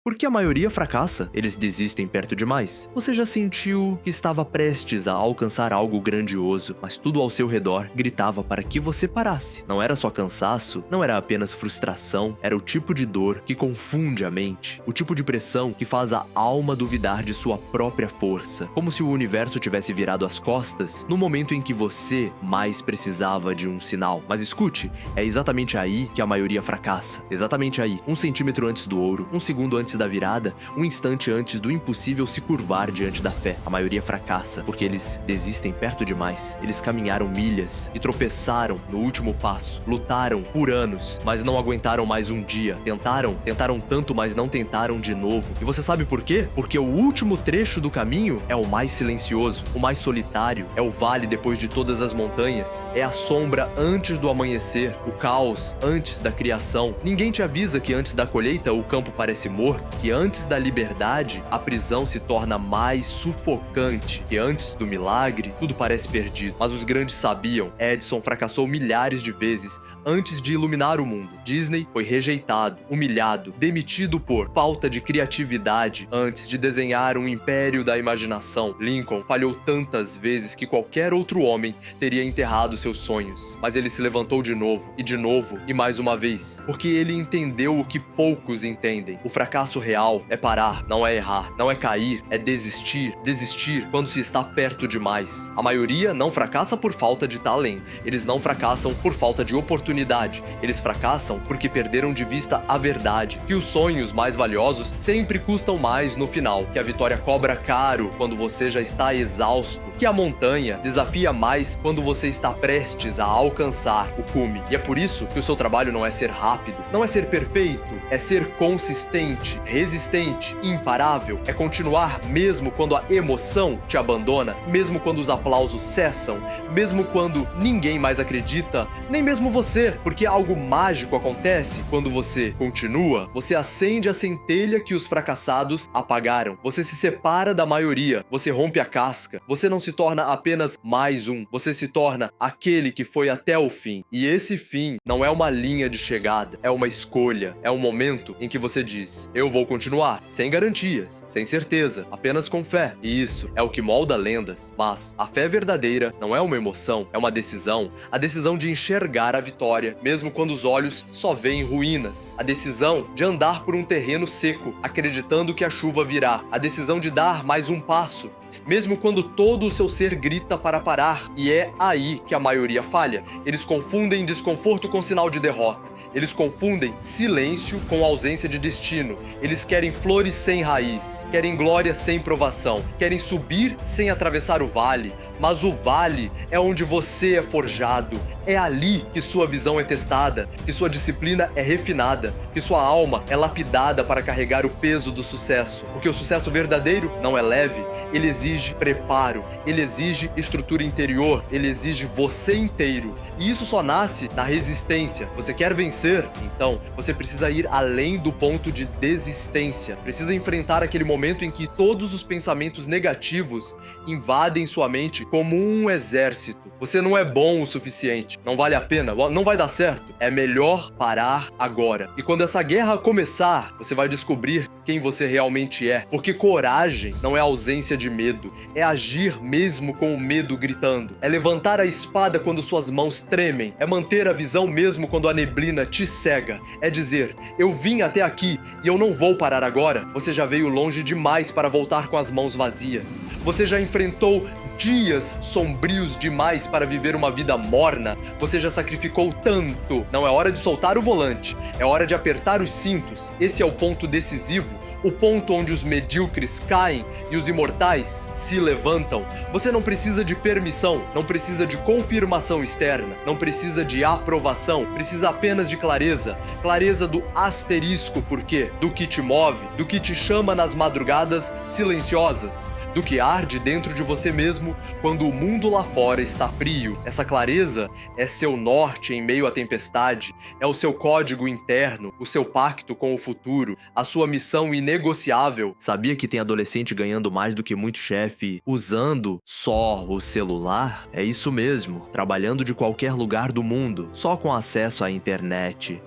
Por que a maioria fracassa? Eles desistem perto demais. Você já sentiu que estava prestes a alcançar algo grandioso, mas tudo ao seu redor gritava para que você parasse? Não era só cansaço, não era apenas frustração, era o tipo de dor que confunde a mente, o tipo de pressão que faz a alma duvidar de sua própria força, como se o universo tivesse virado as costas no momento em que você mais precisava de um sinal. Mas escute, é exatamente aí que a maioria fracassa. Exatamente aí, 1 centímetro antes do ouro, 1 segundo antes da virada, 1 instante antes do impossível se curvar diante da fé. A maioria fracassa porque eles desistem perto demais. Eles caminharam milhas e tropeçaram no último passo. Lutaram por anos, mas não aguentaram mais um dia. Tentaram tanto, mas não tentaram de novo. E você sabe por quê? Porque o último trecho do caminho é o mais silencioso, o mais solitário, é o vale depois de todas as montanhas, é a sombra antes do amanhecer, o caos antes da criação. Ninguém te avisa que antes da colheita o campo parece morto, que antes da liberdade a prisão se torna mais sufocante, que antes do milagre tudo parece perdido. Mas os grandes sabiam, Edison fracassou milhares de vezes antes de iluminar o mundo. Disney foi rejeitado, humilhado, demitido por falta de criatividade antes de desenhar um império da imaginação. Lincoln falhou tantas vezes que qualquer outro homem teria enterrado seus sonhos. Mas ele se levantou de novo, e mais uma vez, porque ele entendeu o que poucos entendem. O fracasso real é parar, não é errar, não é cair, é desistir. Desistir quando se está perto demais. A maioria não fracassa por falta de talento. Eles não fracassam por falta de oportunidade. Eles fracassam porque perderam de vista a verdade, que os sonhos mais valiosos sempre custam mais no final, que a vitória cobra caro quando você já está exausto, que a montanha desafia mais quando você está prestes a alcançar o cume. E é por isso que o seu trabalho não é ser rápido, não é ser perfeito, é ser consistente, resistente, imparável, é continuar mesmo quando a emoção te abandona, mesmo quando os aplausos cessam, mesmo quando ninguém mais acredita, nem mesmo você, porque algo mágico acontece quando você continua. Você acende a centelha que os fracassados apagaram, você se separa da maioria, você rompe a casca, você não se torna apenas mais um, você se torna aquele que foi até o fim. E esse fim não é uma linha de chegada, é uma escolha, é um momento em que você diz: eu vou continuar, sem garantias, sem certeza, apenas com fé. E isso é o que molda lendas. Mas a fé verdadeira não é uma emoção, é uma decisão, a decisão de enxergar a vitória, mesmo quando os olhos só veem ruínas, a decisão de andar por um terreno seco, acreditando que a chuva virá, a decisão de dar mais um passo, mesmo quando todo o seu ser grita para parar. E é aí que a maioria falha. Eles confundem desconforto com sinal de derrota. Eles confundem silêncio com ausência de destino. Eles querem flores sem raiz, querem glória sem provação, querem subir sem atravessar o vale. Mas o vale é onde você é forjado. É ali que sua visão é testada, que sua disciplina é refinada, que sua alma é lapidada para carregar o peso do sucesso. Porque o sucesso verdadeiro não é leve, ele exige preparo, ele exige estrutura interior, ele exige você inteiro. E isso só nasce na resistência. Você quer vencer? Então, você precisa ir além do ponto de desistência. Precisa enfrentar aquele momento em que todos os pensamentos negativos invadem sua mente como um exército. Você não é bom o suficiente, não vale a pena, não vai dar certo. É melhor parar agora. E quando essa guerra começar, você vai descobrir quem você realmente é. Porque coragem não é ausência de medo, é agir mesmo com o medo gritando. É levantar a espada quando suas mãos tremem, é manter a visão mesmo quando a neblina te cega. É dizer: eu vim até aqui e eu não vou parar agora. Você já veio longe demais para voltar com as mãos vazias. Você já enfrentou dias sombrios demais para viver uma vida morna. Você já sacrificou tanto. Não é hora de soltar o volante, é hora de apertar os cintos. Esse é o ponto decisivo. O ponto onde os medíocres caem e os imortais se levantam. Você não precisa de permissão, não precisa de confirmação externa, não precisa de aprovação, precisa apenas de clareza. Clareza do asterisco porquê, do que te move, do que te chama nas madrugadas silenciosas, do que arde dentro de você mesmo quando o mundo lá fora está frio. Essa clareza é seu norte em meio à tempestade, é o seu código interno, o seu pacto com o futuro, a sua missão inegociável. Sabia que tem adolescente ganhando mais do que muito chefe usando só o celular? É isso mesmo, trabalhando de qualquer lugar do mundo, só com acesso à internet.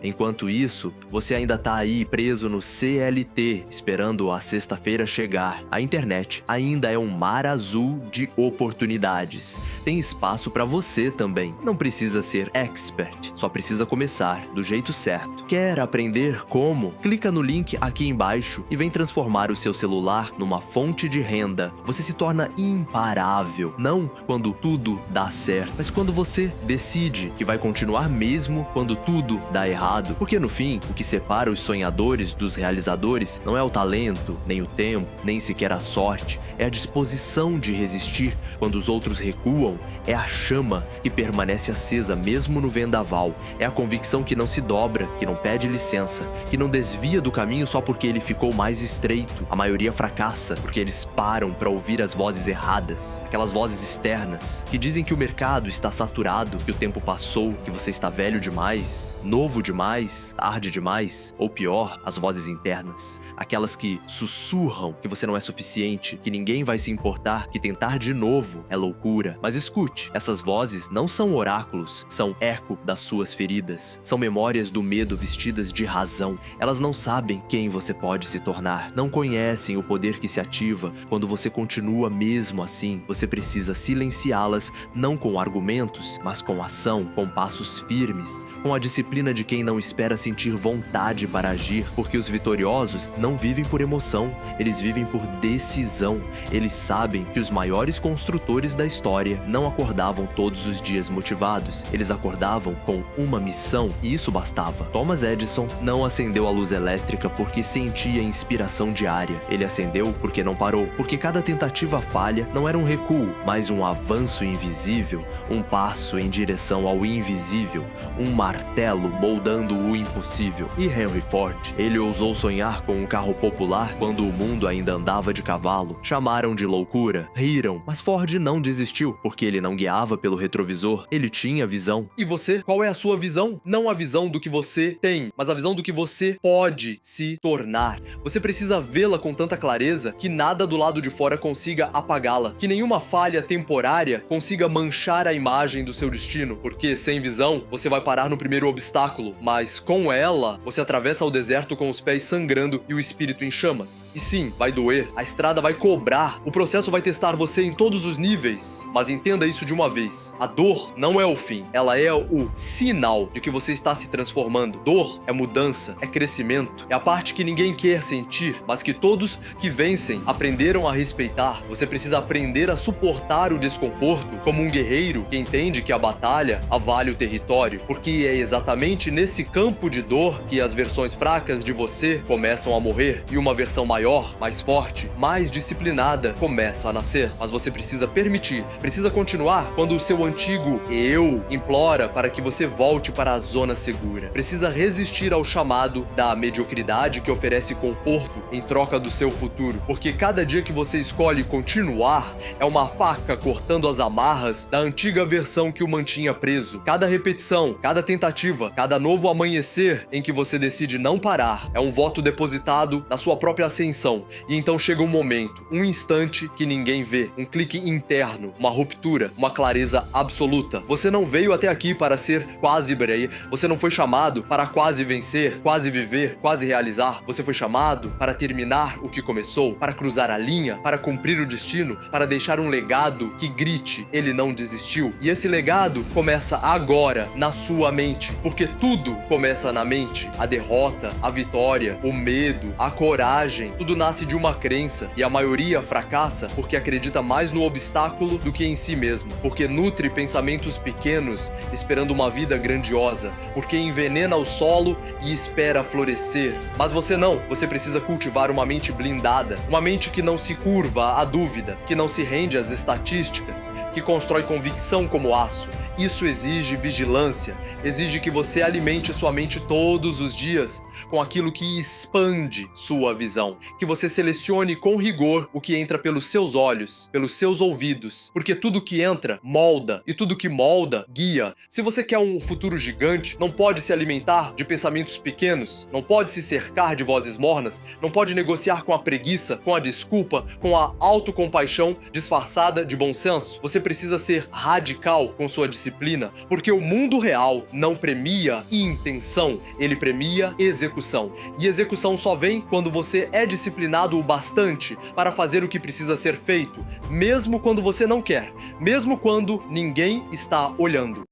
Enquanto isso, você ainda tá aí preso no CLT, esperando a sexta-feira chegar. A internet ainda é um mar azul de oportunidades. Tem espaço pra você também. Não precisa ser expert, só precisa começar do jeito certo. Quer aprender como? Clica no link aqui embaixo e vem transformar o seu celular numa fonte de renda. Você se torna imparável, não quando tudo dá certo, mas quando você decide que vai continuar mesmo quando tudo dá errado. Porque no fim, o que separa os sonhadores dos realizadores não é o talento, nem o tempo, nem sequer a sorte, é a disposição de resistir quando os outros recuam, é a chama que permanece acesa mesmo no vendaval, é a convicção que não se dobra, que não pede licença, que não desvia do caminho só porque ele ficou mais estreito. A maioria fracassa porque eles param para ouvir as vozes erradas, aquelas vozes externas que dizem que o mercado está saturado, que o tempo passou, que você está velho demais, novo demais, tarde demais, ou pior, as vozes internas, aquelas que sussurram que você não é suficiente, que ninguém vai se importar, que tentar de novo é loucura. Mas escute, essas vozes não são oráculos, são eco das suas feridas, são memórias do medo vestidas de razão. Elas não sabem quem você pode se tornar, não conhecem o poder que se ativa quando você continua mesmo assim. Você precisa silenciá-las, não com argumentos, mas com ação, com passos firmes, com a disciplina de quem não espera sentir vontade para agir, porque os vitoriosos não vivem por emoção, eles vivem por decisão. Eles sabem que os maiores construtores da história não acordavam todos os dias motivados, eles acordavam com uma missão e isso bastava. Thomas Edison não acendeu a luz elétrica porque sentia inspiração diária, ele acendeu porque não parou, porque cada tentativa falha não era um recuo, mas um avanço invisível, um passo em direção ao invisível, um martelo moldando o impossível. E Henry Ford, ele ousou sonhar com um carro popular quando o mundo ainda andava de cavalo. Chamaram de loucura, riram, mas Ford não desistiu, porque ele não guiava pelo retrovisor, ele tinha visão. E você? Qual é a sua visão? Não a visão do que você tem, mas a visão do que você pode se tornar. Você precisa vê-la com tanta clareza que nada do lado de fora consiga apagá-la, que nenhuma falha temporária consiga manchar a imagem do seu destino, porque sem visão você vai parar no primeiro obstáculo, mas com ela você atravessa o deserto com os pés sangrando e o espírito em chamas. E sim, vai doer, a estrada vai cobrar, o processo vai testar você em todos os níveis, mas entenda isso de uma vez: a dor não é o fim, ela é o sinal de que você está se transformando. Dor é mudança, é crescimento, é a parte que ninguém quer sentir, mas que todos que vencem aprenderam a respeitar. Você precisa aprender a suportar o desconforto como um guerreiro que entende que a batalha avale o território, porque é exatamente nesse campo de dor que as versões fracas de você começam a morrer e uma versão maior, mais forte, mais disciplinada começa a nascer. Mas você precisa permitir, precisa continuar quando o seu antigo eu implora para que você volte para a zona segura. Precisa resistir ao chamado da mediocridade que oferece conforto em troca do seu futuro, porque cada dia que você escolhe continuar é uma faca cortando as amarras da antiga versão que o mantinha preso. Cada repetição, cada tentativa, cada novo amanhecer em que você decide não parar é um voto depositado na sua própria ascensão. E então chega um momento, um instante que ninguém vê, um clique interno, uma ruptura, uma clareza absoluta. Você não veio até aqui para ser quase Bray, você não foi chamado para quase vencer, quase viver, quase realizar. Você foi chamado para terminar o que começou, para cruzar a linha, para cumprir o destino, para deixar um legado que grite: ele não desistiu. E esse legado começa agora, na sua mente, porque tudo começa na mente. A derrota, a vitória, o medo, a coragem, tudo nasce de uma crença, e a maioria fracassa porque acredita mais no obstáculo do que em si mesmo, porque nutre pensamentos pequenos esperando uma vida grandiosa, porque envenena o solo e espera florescer. Mas você não, você precisa cultivar uma mente blindada, uma mente que não se curva à dúvida, que não se rende às estatísticas, que constrói convicção como aço. Isso exige vigilância, exige que você alimente sua mente todos os dias com aquilo que expande sua visão, que você selecione com rigor o que entra pelos seus olhos, pelos seus ouvidos, porque tudo que entra molda, e tudo que molda guia. Se você quer um futuro gigante, não pode se alimentar de pensamentos pequenos, não pode se cercar de vozes mornas, não pode negociar com a preguiça, com a desculpa, com a autocompaixão disfarçada de bom senso. Você precisa ser radical com sua disciplina, disciplina, porque o mundo real não premia intenção, ele premia execução. E execução só vem quando você é disciplinado o bastante para fazer o que precisa ser feito, mesmo quando você não quer, mesmo quando ninguém está olhando.